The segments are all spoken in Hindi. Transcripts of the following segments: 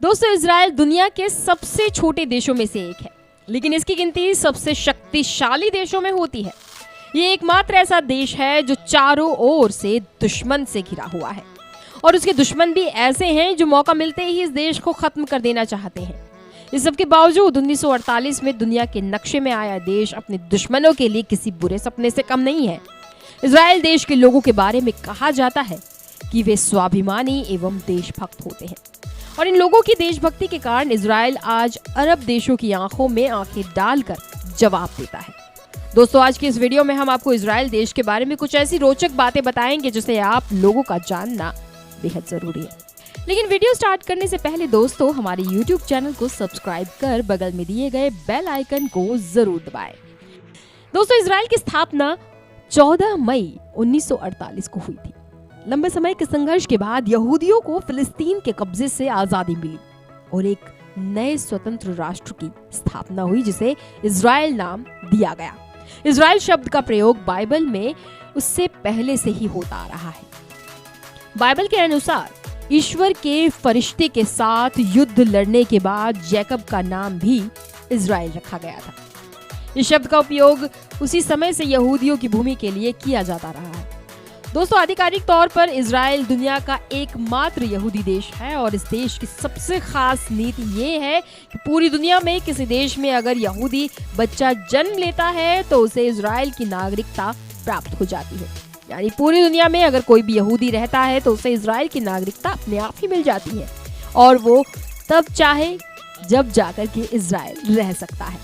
दोस्तों, इजराइल दुनिया के सबसे छोटे देशों में से एक है, लेकिन इसकी गिनती सबसे शक्तिशाली देशों में होती है। ये एकमात्र ऐसा देश है जो चारों ओर से दुश्मन से घिरा हुआ है, और उसके दुश्मन भी ऐसे हैं जो मौका मिलते ही इस देश को खत्म कर देना चाहते हैं। इस सब के बावजूद 1948 में दुनिया के नक्शे में आया देश अपने दुश्मनों के लिए किसी बुरे सपने से कम नहीं है। इजराइल देश के लोगों के बारे में कहा जाता है कि वे स्वाभिमानी एवं देशभक्त होते हैं, और इन लोगों की देशभक्ति के कारण इजराइल आज अरब देशों की आंखों में आंखें डालकर जवाब देता है। दोस्तों, आज की इस वीडियो में हम आपको इजराइल देश के बारे में कुछ ऐसी रोचक बातें बताएंगे जिसे आप लोगों का जानना बेहद जरूरी है। लेकिन वीडियो स्टार्ट करने से पहले दोस्तों, हमारे YouTube चैनल को सब्सक्राइब कर बगल में दिए गए बेल आइकन को जरूर दबाएं। दोस्तों, इजराइल की स्थापना 14 मई 1948 को हुई थी। लंबे समय के संघर्ष के बाद यहूदियों को फिलिस्तीन के कब्जे से आजादी मिली और एक नए स्वतंत्र राष्ट्र की स्थापना हुई जिसे इजराइल नाम दिया गया। इजराइल शब्द का प्रयोग बाइबल में उससे पहले से ही होता आ रहा है। बाइबल के अनुसार ईश्वर के फरिश्ते के साथ युद्ध लड़ने के बाद जैकब का नाम भी इजराइल रखा गया था। इस शब्द का उपयोग उसी समय से यहूदियों की भूमि के लिए किया जाता रहा है। दोस्तों, आधिकारिक तौर पर इजराइल दुनिया का एकमात्र यहूदी देश है, और इस देश की सबसे खास नीति ये है कि पूरी दुनिया में किसी देश में अगर यहूदी बच्चा जन्म लेता है तो उसे इजराइल की नागरिकता प्राप्त हो जाती है। यानी पूरी दुनिया में अगर कोई भी यहूदी रहता है तो उसे इजराइल की नागरिकता अपने आप ही मिल जाती है, और वो तब चाहे जब जाकर के इजराइल रह सकता है।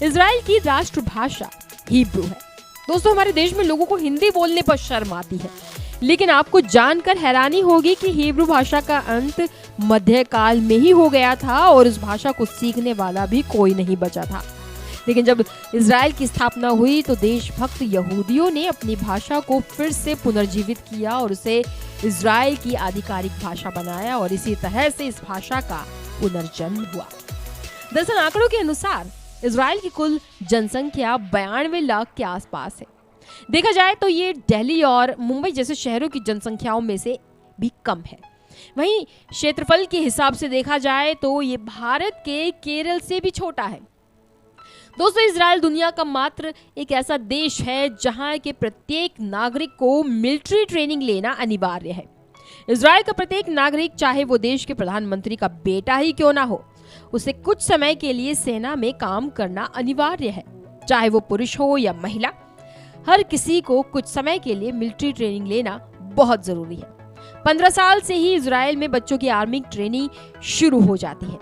इजराइल की राष्ट्रभाषा हिब्रू है। दोस्तों, हमारे देश में लोगों को हिंदी बोलने पर शर्म आती है, लेकिन आपको जानकर हैरानी होगी कि हिब्रू भाषा का अंत मध्यकाल में ही हो गया था और उस भाषा को सीखने वाला भी कोई नहीं बचा था। लेकिन जब इजराइल की स्थापना हुई तो देशभक्त यहूदियों ने अपनी भाषा को फिर से पुनर्जीवित किया और उसे इजराइल की आधिकारिक भाषा बनाया, और इसी तरह से इस भाषा का पुनर्जन्म हुआ। दरअसल आंकड़ों के अनुसार इजराइल की कुल जनसंख्या 92 लाख के आसपास है। देखा जाए तो ये दिल्ली और मुंबई जैसे शहरों की जनसंख्याओं में से भी कम है। वहीं क्षेत्रफल के हिसाब से देखा जाए तो ये भारत के केरल से भी छोटा है। दोस्तों, इजराइल दुनिया का मात्र एक ऐसा देश है जहां के प्रत्येक नागरिक को मिलिट्री ट्रेनिंग लेना अनिवार्य है। इजराइल का प्रत्येक नागरिक, चाहे वो देश के प्रधानमंत्री का बेटा ही क्यों ना हो, उसे कुछ समय के लिए सेना में काम करना अनिवार्य है। चाहे वो पुरुष हो या महिला, हर किसी को कुछ समय के लिए मिलिट्री ट्रेनिंग लेना बहुत जरूरी है। 15 साल से ही इजराइल में बच्चों की आर्मी ट्रेनिंग शुरू हो जाती है।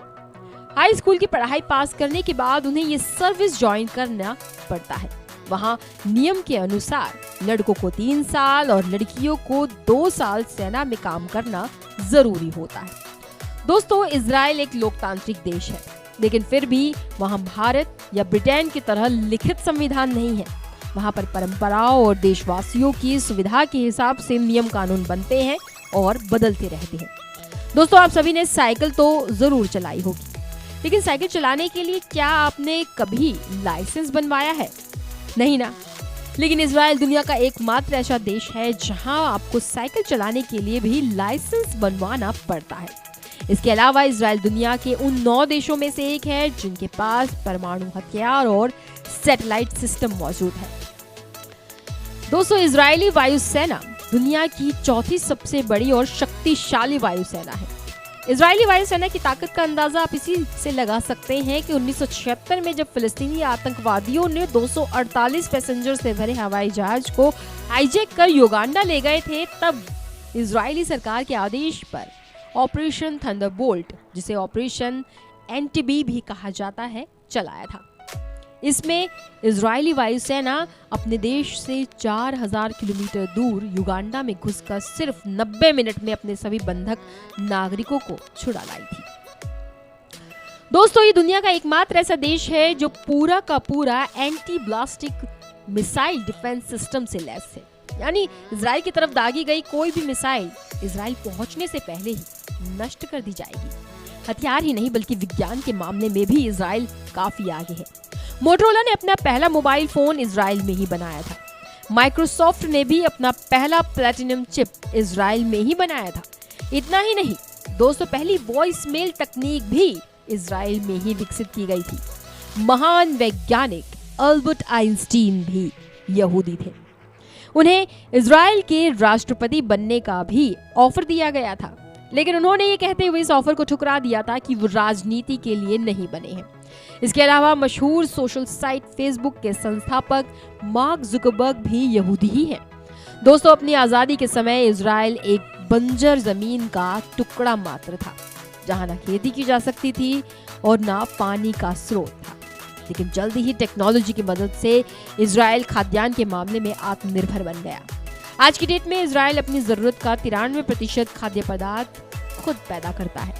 हाई स्कूल की पढ़ाई पास करने के बाद उन्हें ये सर्विस ज्वाइन करना पड़ता है। वहाँ नियम के अनुसार लड़कों को 3 साल और लड़कियों को 2 साल सेना में काम करना जरूरी होता है। दोस्तों, इजराइल एक लोकतांत्रिक देश है, लेकिन फिर भी वहाँ भारत या ब्रिटेन की तरह लिखित संविधान नहीं है। वहाँ पर परंपराओं और देशवासियों की सुविधा के हिसाब से नियम कानून बनते हैं और बदलते रहते हैं। दोस्तों, आप सभी ने साइकिल तो जरूर चलाई होगी, लेकिन साइकिल चलाने के लिए क्या आपने कभी लाइसेंस बनवाया है? नहीं ना। लेकिन इजराइल दुनिया का एकमात्र ऐसा देश है जहां आपको साइकिल चलाने के लिए भी लाइसेंस बनवाना पड़ता है। इसके अलावा इजराइल दुनिया के उन 9 देशों में से एक है जिनके पास परमाणु हथियार और सैटेलाइट सिस्टम मौजूद है। दोस्तों, इजरायली वायुसेना दुनिया की चौथी सबसे बड़ी और शक्तिशाली वायुसेना है। इजरायली वायुसेना की ताकत का अंदाजा आप इसी से लगा सकते हैं कि 1976 में जब फिलिस्तीनी आतंकवादियों ने 248 पैसेंजर से भरे हवाई जहाज को हाईजैक कर युगांडा ले गए थे, तब इजरायली सरकार के आदेश पर ऑपरेशन थंडरबोल्ट, जिसे ऑपरेशन एंटीबी भी कहा जाता है, चलाया था। इसमें इजरायली वायुसेना अपने देश से 4000 किलोमीटर दूर युगांडा में घुसकर सिर्फ 90 मिनट में अपने सभी बंधक नागरिकों को छुड़ा लाई थी। दोस्तों, ये दुनिया का एकमात्र ऐसा देश है जो पूरा का पूरा एंटी ब्लास्टिक मिसाइल डिफेंस सिस्टम से लैस है। यानी इजराइल की तरफ दागी गई कोई भी मिसाइल इजराइल पहुंचने से पहले ही नष्ट कर दी जाएगी। हथियार ही नहीं बल्कि विज्ञान के मामले में भी इजराइल काफी आगे है। मोटरोला ने अपना पहला मोबाइल फोन इजराइल में ही बनाया था। माइक्रोसॉफ्ट ने भी अपना पहला प्लैटिनम चिप इजराइल में ही बनाया था। इतना ही नहीं, दोस्तों पहली वॉइस मेल तकनीक भी इजराइल में ही विकसित की गई थी। महान वैज्ञानिक अल्बर्ट आइंस्टीन भी यहूदी थे। उन्हें इजराइल के राष्ट्रपति बनने का भी ऑफर दिया गया था, लेकिन उन्होंने ये कहते हुए इस ऑफर को ठुकरा दिया था कि वो राजनीति के लिए नहीं बने हैं। इसके अलावा मशहूर सोशल साइट फेसबुक के संस्थापक मार्क जुकरबर्ग भी यहूदी ही हैं। दोस्तों अपनी आजादी के समय इजराइल एक बंजर जमीन का टुकड़ा मात्र था, जहां ना खेती की जा सकती थी और ना पानी का स्रोत था। लेकिन जल्दी ही टेक्नोलॉजी की मदद से इजराइल खाद्यान्न के मामले में आत्मनिर्भर बन गया। आज की डेट में इजराइल अपनी जरूरत का 93% खाद्य पदार्थ खुद पैदा करता है।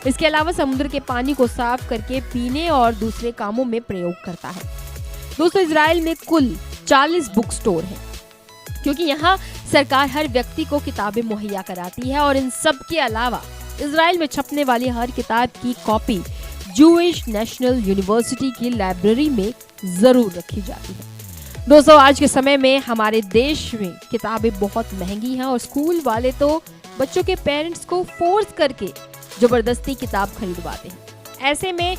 इसके अलावा समुद्र के पानी को साफ करके पीने और दूसरे कामों में प्रयोग करता है। दोस्तों इजराइल में कुल 40 बुक स्टोर हैं, क्योंकि यहाँ सरकार हर व्यक्ति को किताबें मुहैया कराती है और इन सब के अलावा इजराइल में छपने वाली हर किताब की कॉपी जूइश नेशनल यूनिवर्सिटी की लाइब्रेरी में जरूर रखी जाती है। दोस्तों आज के समय में हमारे देश में किताबें बहुत महंगी हैं और स्कूल वाले तो बच्चों के पेरेंट्स को फोर्स करके जबरदस्ती किताब खरीदवाते हैं। ऐसे में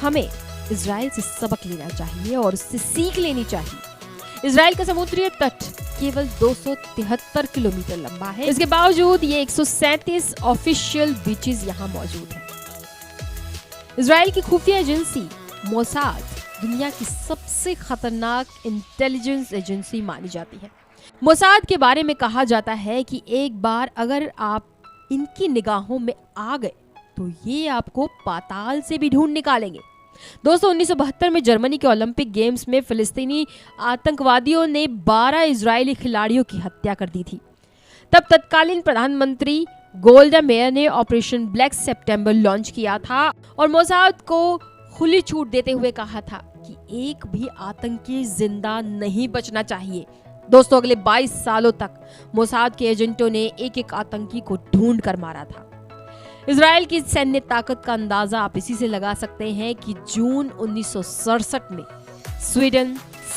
हमें इजराइल से सबक लेना चाहिए और उससे सीख लेनी चाहिए। इजराइल का समुद्री तट केवल 273 किलोमीटर लंबा है। इसके बावजूद ये 137 ऑफिशियल बीचेस यहाँ मौजूद हैं। इजराइल की खुफिया एजेंसी मोसाद दुनिया की सबसे खतरनाक इंटेलिजेंस एजेंसी मानी जाती है। मोसाद के बारे में कहा जाता है कि एक बार अगर आप इनकी निगाहों में आ गए तो ये आपको पाताल से भी ढूंढ निकालेंगे। दोस्तों 1972 में जर्मनी के ओलंपिक गेम्स में फिलिस्तीनी आतंकवादियों ने 12 इजरायली खिलाड़ियों की हत्या कर दी थी। तब तत्कालीन प्रधानमंत्री गोल्डा मेयर ने ऑपरेशन ब्लैक सितंबर लॉन्च किया था और मोसाद को खुली छूट देते हुए कहा था कि एक भी आतंकी जिंदा नहीं बचना चाहिए। दोस्तों अगले 22 सालों तक मोसाद के एजेंटों ने एक एक आतंकी को ढूंढ कर मारा था। इजराइल की सैन्य ताकत का अंदाजा आप इसी से लगा सकते हैं कि जून 1967 में स्वीडन,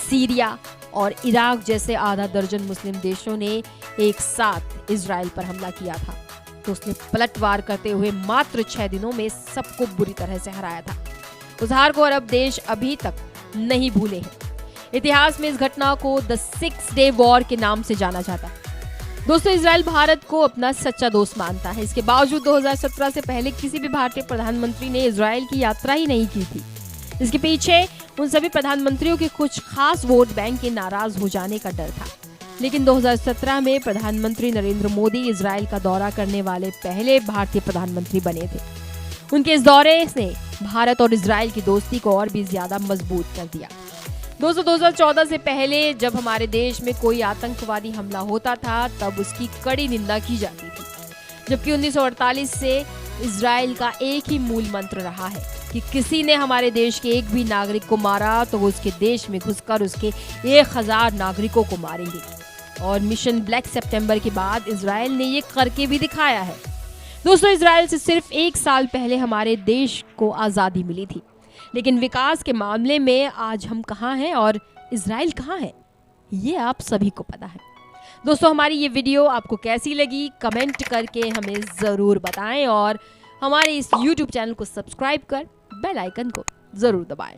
सीरिया और इराक जैसे आधा दर्जन मुस्लिम देशों ने एक साथ इजराइल पर हमला किया था। तो उसने पलटवार करते हुए मात्र 6 दिनों में सबको बुरी तरह से हराया था। उस हार को अरब देश अभी तक नहीं भूले हैं। इतिहास में इस घटना को द 6 डे वॉर के नाम से जाना जाता है। दोस्तों इजराइल भारत को अपना सच्चा दोस्त मानता है। इसके बावजूद 2017 से पहले किसी भी भारतीय प्रधानमंत्री ने इजराइल की यात्रा ही नहीं की थी। इसके पीछे उन सभी प्रधानमंत्रियों के कुछ खास वोट बैंक के नाराज हो जाने का डर था। लेकिन 2017 में प्रधानमंत्री नरेंद्र मोदी इजराइल का दौरा करने वाले पहले भारतीय प्रधानमंत्री बने थे। उनके इस दौरे ने भारत और इजराइल की दोस्ती को और भी ज्यादा मजबूत कर दिया। दोस्तों 2014 से पहले जब हमारे देश में कोई आतंकवादी हमला होता था तब उसकी कड़ी निंदा की जाती थी, जबकि 1948 से इजराइल का एक ही मूल मंत्र रहा है कि किसी ने हमारे देश के एक भी नागरिक को मारा तो वो उसके देश में घुसकर उसके 1000 नागरिकों को मारेंगे। और मिशन ब्लैक सितंबर के बाद इजराइल ने ये करके भी दिखाया है। दोस्तों इजराइल से सिर्फ 1 साल पहले हमारे देश को आज़ादी मिली थी, लेकिन विकास के मामले में आज हम कहाँ हैं और इजराइल कहाँ है, ये आप सभी को पता है। दोस्तों हमारी ये वीडियो आपको कैसी लगी कमेंट करके हमें ज़रूर बताएं और हमारे इस YouTube चैनल को सब्सक्राइब कर बेल आइकन को ज़रूर दबाएं।